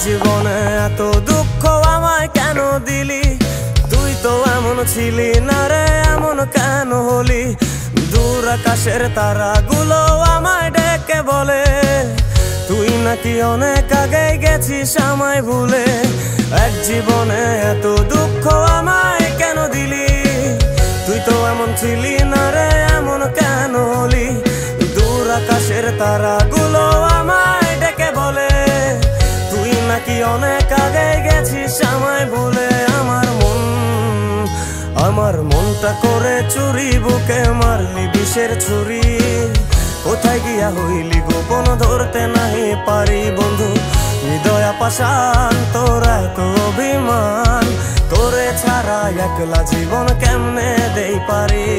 জীবনে এত দুঃখ আমায় কেন দিলি? তুই তো এমন ছিলি না রে, এমন কেন হলি? দূর আকাশের তারাগুলো আমায় ডেকে বলে তুই নাকি অনেক আগে গেছিস আমায় ভুলে। এক জীবনে এত দুঃখ আমায় কেন দিলি? তুই তো এমন ছিলি না রে, এমন কেন হলি? দূর আকাশের তারাগুলো আমায় ডেকে বলে তুই নাকি অনেক আগে গেছিস আমায় ভুলে। আমার মনটা করে চুরি, বুকে মারলি বিষের ছুরি। কোথায় গিয়া হইলি গোপন ধরতে নাহি পারি বন্ধু। হৃদয় পাষাণ তোর এত অভিমান, তোরে ছাড়া একলা জীবন কেমনে দেই পারি?